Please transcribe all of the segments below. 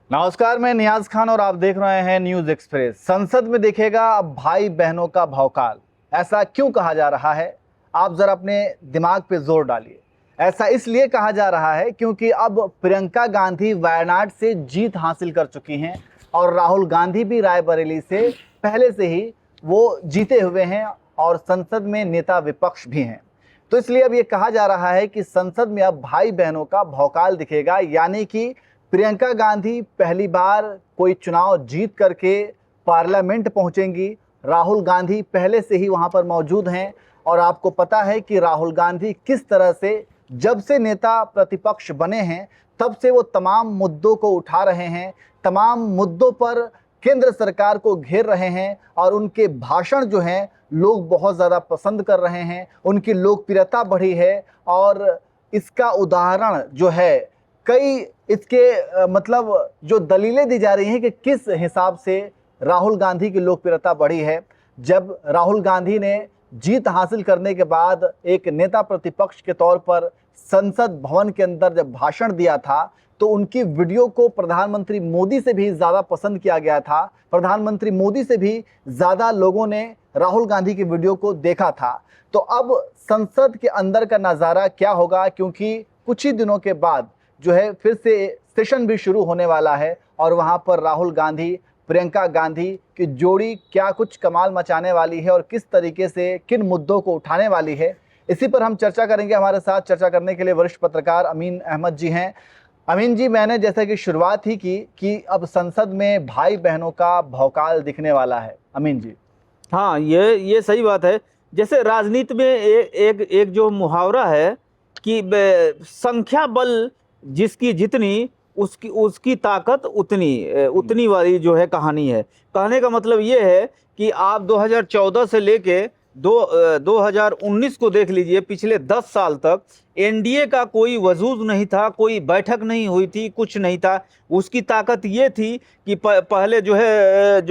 नमस्कार, मैं नियाज खान और आप देख रहे हैं न्यूज एक्सप्रेस। संसद में दिखेगा अब भाई बहनों का भौकाल। ऐसा क्यों कहा जा रहा है? आप जरा अपने दिमाग पे जोर डालिए। ऐसा इसलिए कहा जा रहा है क्योंकि अब प्रियंका गांधी वायनाड से जीत हासिल कर चुकी हैं और राहुल गांधी भी रायबरेली से पहले से ही वो जीते हुए हैं और संसद में नेता विपक्ष भी हैं। तो इसलिए अब ये कहा जा रहा है कि संसद में अब भाई बहनों का भौकाल दिखेगा, यानी कि प्रियंका गांधी पहली बार कोई चुनाव जीत करके पार्लियामेंट पहुंचेंगी। राहुल गांधी पहले से ही वहां पर मौजूद हैं और आपको पता है कि राहुल गांधी किस तरह से जब से नेता प्रतिपक्ष बने हैं तब से वो तमाम मुद्दों को उठा रहे हैं, तमाम मुद्दों पर केंद्र सरकार को घेर रहे हैं और उनके भाषण जो हैं लोग बहुत ज़्यादा पसंद कर रहे हैं। उनकी लोकप्रियता बढ़ी है और इसका उदाहरण जो है कई इसके मतलब जो दलीलें दी जा रही हैं कि किस हिसाब से राहुल गांधी की लोकप्रियता बढ़ी है। जब राहुल गांधी ने जीत हासिल करने के बाद एक नेता प्रतिपक्ष के तौर पर संसद भवन के अंदर जब भाषण दिया था तो उनकी वीडियो को प्रधानमंत्री मोदी से भी ज़्यादा पसंद किया गया था। प्रधानमंत्री मोदी से भी ज़्यादा लोगों ने राहुल गांधी की वीडियो को देखा था। तो अब संसद के अंदर का नज़ारा क्या होगा, क्योंकि कुछ ही दिनों के बाद जो है फिर से सेशन भी शुरू होने वाला है और वहां पर राहुल गांधी प्रियंका गांधी की जोड़ी क्या कुछ कमाल मचाने वाली है और किस तरीके से किन मुद्दों को उठाने वाली है, इसी पर हम चर्चा करेंगे। हमारे साथ चर्चा करने के लिए वरिष्ठ पत्रकार अमीन अहमद जी हैं। अमीन जी, मैंने जैसा कि शुरुआत ही की कि अब संसद में भाई बहनों का भौकाल दिखने वाला है। अमीन जी। हाँ, ये सही बात है। जैसे राजनीति में एक जो मुहावरा है कि संख्या बल जिसकी जितनी उसकी ताकत उतनी वाली जो है कहानी है। कहने का मतलब ये है कि आप 2014 से लेके 2019 को देख लीजिए, पिछले 10 साल तक एनडीए का कोई वजूद नहीं था, कोई बैठक नहीं हुई थी, कुछ नहीं था। उसकी ताकत ये थी कि पहले जो है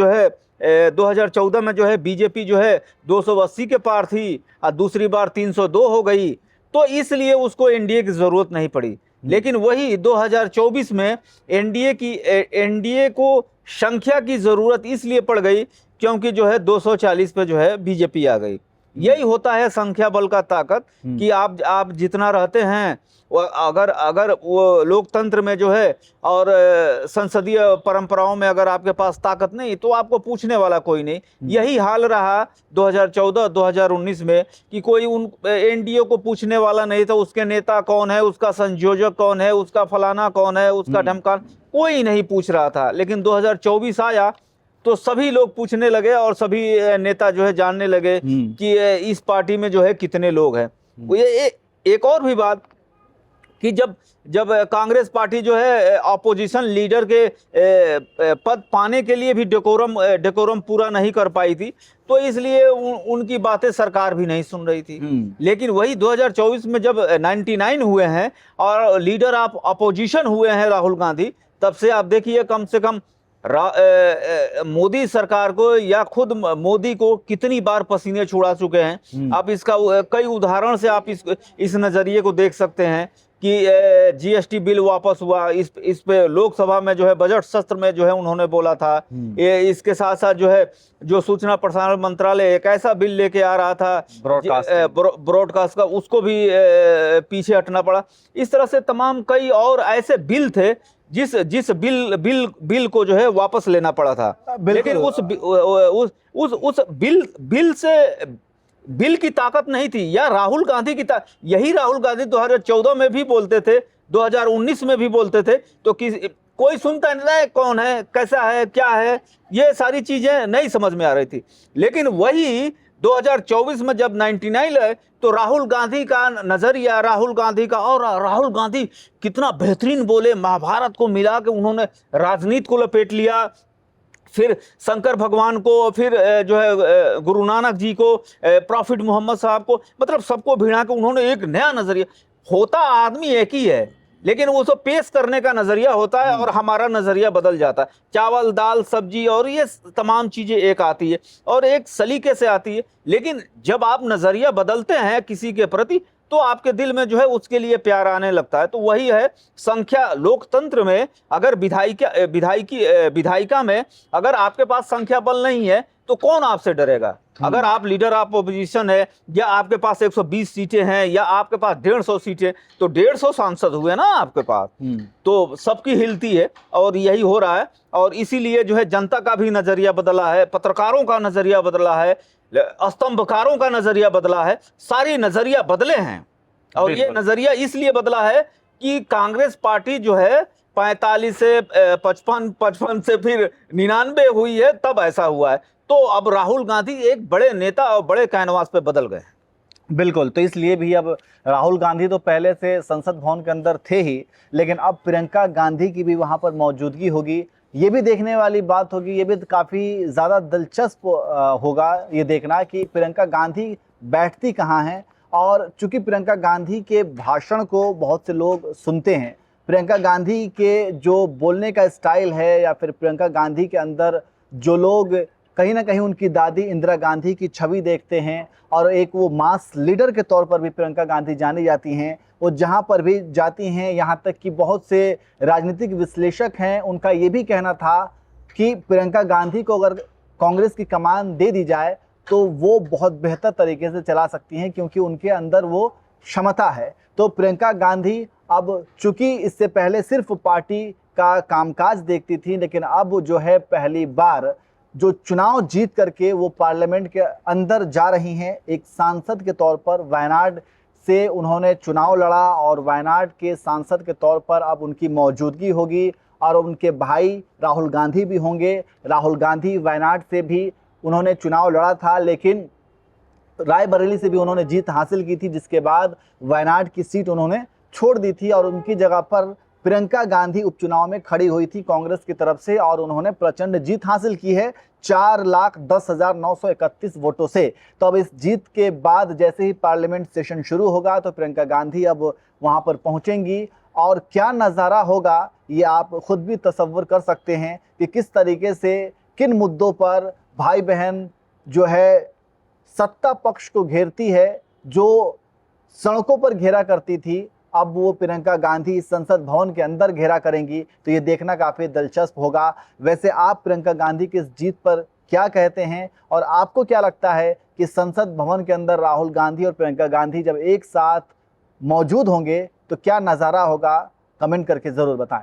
2014 में जो है बीजेपी जो है 280 के पार थी और दूसरी बार 302 हो गई, तो इसलिए उसको एनडीए की ज़रूरत नहीं पड़ी। लेकिन वही 2024 में एनडीए को संख्या की ज़रूरत इसलिए पड़ गई क्योंकि जो है 240 पे जो है बीजेपी आ गई। यही होता है संख्या बल का ताकत कि आप जितना रहते हैं अगर वो लोकतंत्र में जो है और संसदीय परंपराओं में अगर आपके पास ताकत नहीं तो आपको पूछने वाला कोई नहीं। यही हाल रहा 2014-2019 में कि कोई उन एनडीए को पूछने वाला नहीं था, उसके नेता कौन है, उसका संयोजक कौन है, उसका फलाना कौन है, उसका ढमकान कोई नहीं पूछ रहा था। लेकिन 2024 आया तो सभी लोग पूछने लगे और सभी नेता जो है जानने लगे कि इस पार्टी में जो है कितने लोग हैं। ये एक और भी बात कि जब कांग्रेस पार्टी जो है ऑपोजिशन लीडर के पद पाने के लिए भी डेकोरम पूरा नहीं कर पाई थी, तो इसलिए उनकी बातें सरकार भी नहीं सुन रही थी। लेकिन वही 2024 में जब 99 हुए हैं और लीडर ऑफ अपोजिशन हुए हैं राहुल गांधी, तब से आप देखिए कम से कम मोदी सरकार को या खुद मोदी को कितनी बार पसीने छुड़ा चुके हैं। आप इसका कई उदाहरण से आप इस नजरिए को देख सकते हैं कि जीएसटी बिल वापस हुआ, इस पे लोकसभा में जो है बजट सत्र में जो है उन्होंने बोला था। इसके साथ साथ जो है जो सूचना प्रसारण मंत्रालय एक ऐसा बिल लेके आ रहा था ब्रॉडकास्ट का, उसको भी पीछे हटना पड़ा। इस तरह से तमाम कई और ऐसे बिल थे जिस बिल को जो है वापस लेना पड़ा था। लेकिन उस बिल की ताकत नहीं थी, या राहुल गांधी की यही राहुल गांधी 2014 में भी बोलते थे, 2019 में भी बोलते थे, तो कोई सुनता नहीं, कौन है, कैसा है, क्या है, ये सारी चीजें नहीं समझ में आ रही थी। लेकिन वही 2024 में जब 99 है तो राहुल गांधी का नजरिया, राहुल गांधी का, और राहुल गांधी कितना बेहतरीन बोले, महाभारत को मिला के उन्होंने राजनीति को लपेट लिया, फिर शंकर भगवान को, फिर जो है गुरु नानक जी को, प्रॉफिट मोहम्मद साहब को, मतलब सबको भिड़ा के उन्होंने एक नया नजरिया। होता आदमी एक ही है, लेकिन वो सब पेश करने का नजरिया होता है और हमारा नजरिया बदल जाता है। चावल, दाल, सब्जी और ये तमाम चीजें एक आती है और एक सलीके से आती है, लेकिन जब आप नजरिया बदलते हैं किसी के प्रति तो आपके दिल में जो है उसके लिए प्यार आने लगता है। तो वही है संख्या लोकतंत्र में, अगर विधायिका में अगर आपके पास संख्या बल नहीं है तो कौन आपसे डरेगा। अगर आप लीडर ऑफ ऑपोजिशन है या आपके पास 120 सीटें हैं या आपके पास 150 सीटें, तो 150 सांसद हुए ना आपके पास, तो सबकी हिलती है और यही हो रहा है। और इसीलिए जो है जनता का भी नजरिया बदला है, पत्रकारों का नजरिया बदला है, स्तंभकारों का नजरिया बदला है, सारी नजरिया बदले हैं। और ये नजरिया इसलिए बदला है कि कांग्रेस पार्टी जो है 45 से 55 से फिर 99 हुई है, तब ऐसा हुआ है। तो अब राहुल गांधी एक बड़े नेता और बड़े कैनवास पे बदल गए। बिल्कुल, तो इसलिए भी अब राहुल गांधी तो पहले से संसद भवन के अंदर थे ही, लेकिन अब प्रियंका गांधी की भी वहां पर मौजूदगी होगी। ये भी देखने वाली बात होगी, ये भी काफ़ी ज़्यादा दिलचस्प होगा ये देखना कि प्रियंका गांधी बैठती कहाँ हैं। और चूंकि प्रियंका गांधी के भाषण को बहुत से लोग सुनते हैं, प्रियंका गांधी के जो बोलने का स्टाइल है या फिर प्रियंका गांधी के अंदर जो लोग कहीं ना कहीं उनकी दादी इंदिरा गांधी की छवि देखते हैं और एक वो मास लीडर के तौर पर भी प्रियंका गांधी जानी जाती हैं। वो जहां पर भी जाती हैं, यहाँ तक कि बहुत से राजनीतिक विश्लेषक हैं, उनका ये भी कहना था कि प्रियंका गांधी को अगर कांग्रेस की कमान दे दी जाए तो वो बहुत बेहतर तरीके से चला सकती हैं, क्योंकि उनके अंदर वो क्षमता है। तो प्रियंका गांधी अब चूंकि इससे पहले सिर्फ पार्टी का कामकाज देखती थी, लेकिन अब जो है पहली बार जो चुनाव जीत करके वो पार्लियामेंट के अंदर जा रही हैं एक सांसद के तौर पर। वायनाड से उन्होंने चुनाव लड़ा और वायनाड के सांसद के तौर पर अब उनकी मौजूदगी होगी और उनके भाई राहुल गांधी भी होंगे। राहुल गांधी वायनाड से भी उन्होंने चुनाव लड़ा था, लेकिन रायबरेली से भी उन्होंने जीत हासिल की थी, जिसके बाद वायनाड की सीट उन्होंने छोड़ दी थी और उनकी जगह पर प्रियंका गांधी उपचुनाव में खड़ी हुई थी कांग्रेस की तरफ से और उन्होंने प्रचंड जीत हासिल की है 4,10,931 वोटों से। तो अब इस जीत के बाद जैसे ही पार्लियामेंट सेशन शुरू होगा तो प्रियंका गांधी अब वहां पर पहुंचेंगी और क्या नज़ारा होगा ये आप खुद भी तसव्वुर कर सकते हैं कि किस तरीके से, किन मुद्दों पर भाई बहन जो है सत्ता पक्ष को घेरती है, जो सड़कों पर घेरा करती थी, अब वो प्रियंका गांधी संसद भवन के अंदर घेरा करेंगी। तो ये देखना काफ़ी दिलचस्प होगा। वैसे आप प्रियंका गांधी की इस जीत पर क्या कहते हैं और आपको क्या लगता है कि संसद भवन के अंदर राहुल गांधी और प्रियंका गांधी जब एक साथ मौजूद होंगे तो क्या नज़ारा होगा? कमेंट करके ज़रूर बताएं।